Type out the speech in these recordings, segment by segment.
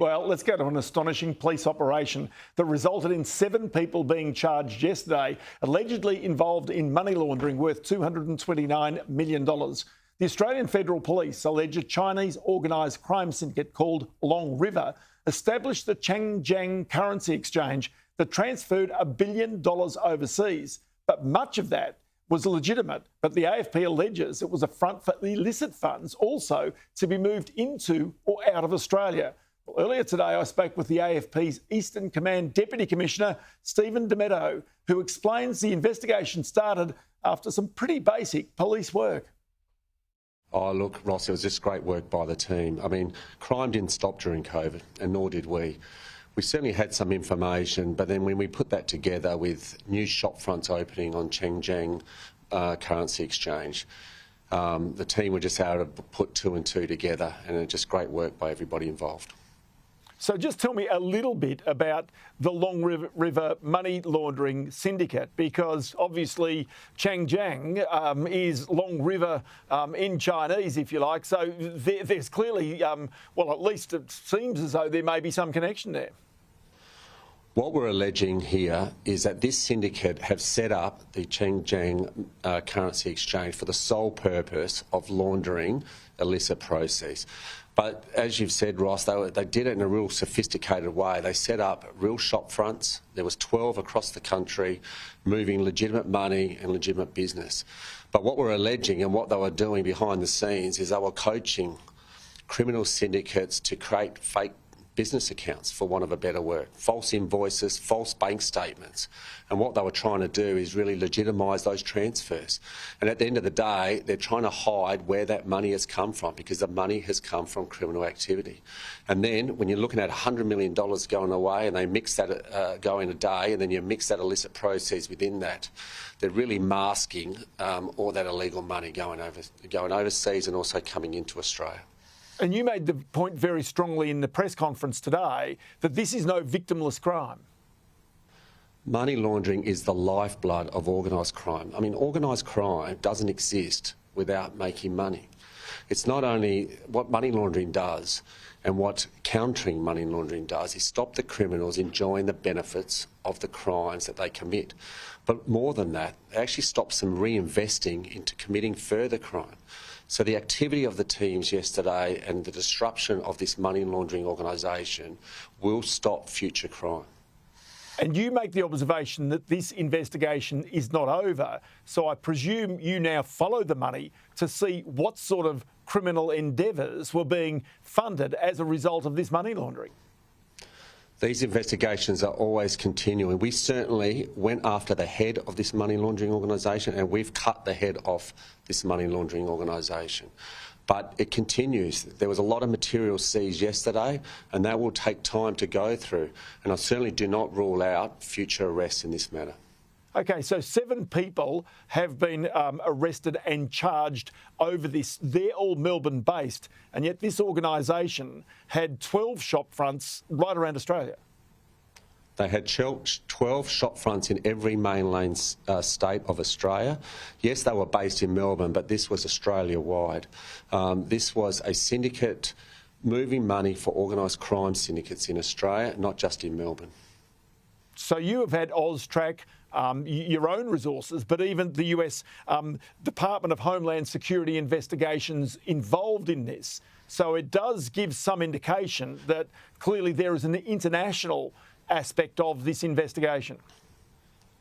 Well, let's go to an astonishing police operation that resulted in 7 people being charged yesterday, allegedly involved in money laundering worth $229 million. The Australian Federal Police allege a Chinese organised crime syndicate called Long River established the Changjiang currency exchange that transferred $1 billion overseas. But much of that was legitimate, but the AFP alleges it was a front for illicit funds also to be moved into or out of Australia. Well, earlier today, I spoke with the AFP's Eastern Command Deputy Commissioner, Stephen De Meadow, who explains the investigation started after some pretty basic police work. Oh, look, Ross, it was just great work by the team. I mean, crime didn't stop during COVID, and nor did we. We certainly had some information, but then when we put that together with new shop fronts opening on Changjiang currency exchange, the team were just able to put 2 and 2 together, and it's just great work by everybody involved. So just tell me a little bit about the Long River money laundering syndicate, because obviously Changjiang is Long River in Chinese, if you like. So there's clearly, well, at least it seems as though there may be some connection there. What we're alleging here is that this syndicate have set up the Changjiang currency exchange for the sole purpose of laundering illicit proceeds. But as you've said, Ross, they did it in a real sophisticated way. They set up real shop fronts. There was 12 across the country moving legitimate money and legitimate business. But what we're alleging and what they were doing behind the scenes is they were coaching criminal syndicates to create fake business accounts, for want of a better word, false invoices, false bank statements. And what they were trying to do is really legitimise those transfers. And at the end of the day, they're trying to hide where that money has come from, because the money has come from criminal activity. And then when you're looking at $100 million going away and they mix that going a day, and then you mix that illicit proceeds within that, they're really masking all that illegal money going overseas and also coming into Australia. And you made the point very strongly in the press conference today that this is no victimless crime. Money laundering is the lifeblood of organised crime. I mean, organised crime doesn't exist without making money. It's not only what money laundering does and what countering money laundering does is stop the criminals enjoying the benefits of the crimes that they commit. But more than that, it actually stops them reinvesting into committing further crime. So the activity of the teams yesterday and the disruption of this money laundering organisation will stop future crime. And you make the observation that this investigation is not over, so I presume you now follow the money to see what sort of criminal endeavours were being funded as a result of this money laundering. These investigations are always continuing. We certainly went after the head of this money laundering organisation, and we've cut the head off this money laundering organisation. But it continues. There was a lot of material seized yesterday, and that will take time to go through. And I certainly do not rule out future arrests in this matter. OK, so 7 people have been arrested and charged over this. They're all Melbourne-based, and yet this organisation had 12 shop fronts right around Australia. They had 12 shop fronts in every mainland state of Australia. Yes, they were based in Melbourne, but this was Australia-wide. This was a syndicate moving money for organised crime syndicates in Australia, not just in Melbourne. So you have had AUSTRAC, your own resources, but even the US Department of Homeland Security investigations involved in this. So it does give some indication that clearly there is an international aspect of this investigation.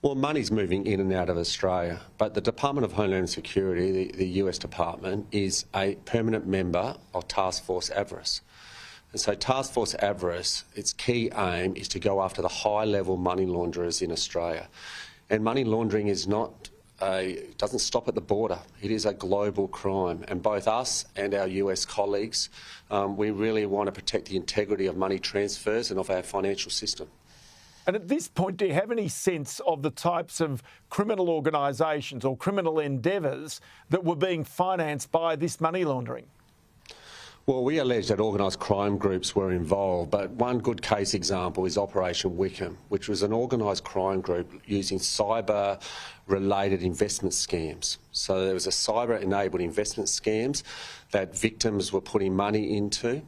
Well, money's moving in and out of Australia, but the Department of Homeland Security, the US Department, is a permanent member of Task Force Avarice. And so Task Force Avarice, its key aim is to go after the high-level money launderers in Australia. And money laundering is doesn't stop at the border. It is a global crime. And both us and our US colleagues, we really want to protect the integrity of money transfers and of our financial system. And at this point, do you have any sense of the types of criminal organisations or criminal endeavours that were being financed by this money laundering? Well, we allege that organised crime groups were involved, but one good case example is Operation Wickham, which was an organised crime group using cyber-related investment scams. So there was a cyber-enabled investment scams that victims were putting money into.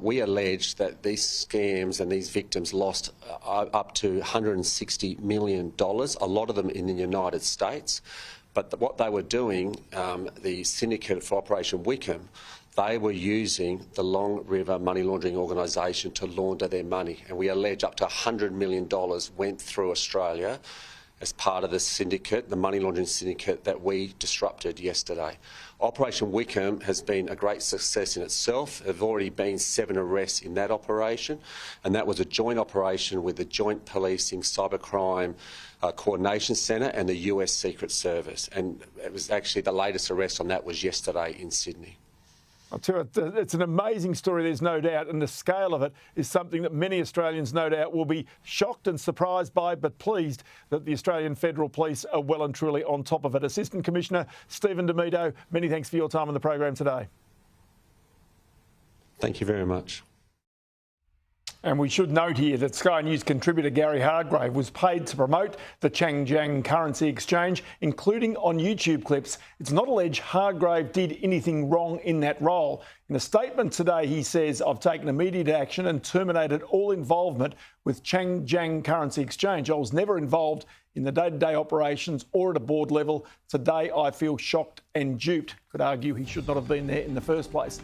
We allege that these scams and these victims lost up to $160 million, a lot of them in the United States. But what they were doing, the syndicate for Operation Wickham, they were using the Long River Money Laundering Organisation to launder their money. And we allege up to $100 million went through Australia as part of the syndicate, the money laundering syndicate that we disrupted yesterday. Operation Wickham has been a great success in itself. There have already been 7 arrests in that operation, and that was a joint operation with the Joint Policing Cybercrime Coordination Centre and the US Secret Service. And it was actually the latest arrest on that was yesterday in Sydney. I'll tell you, it's an amazing story, there's no doubt, and the scale of it is something that many Australians, no doubt, will be shocked and surprised by, but pleased that the Australian Federal Police are well and truly on top of it. Assistant Commissioner Stephen D'Amico, many thanks for your time on the program today. Thank you very much. And we should note here that Sky News contributor Gary Hargrave was paid to promote the Changjiang currency exchange, including on YouTube clips. It's not alleged Hargrave did anything wrong in that role. In a statement today, he says, "I've taken immediate action and terminated all involvement with Changjiang currency exchange. I was never involved in the day-to-day operations or at a board level. Today, I feel shocked and duped." Could argue he should not have been there in the first place.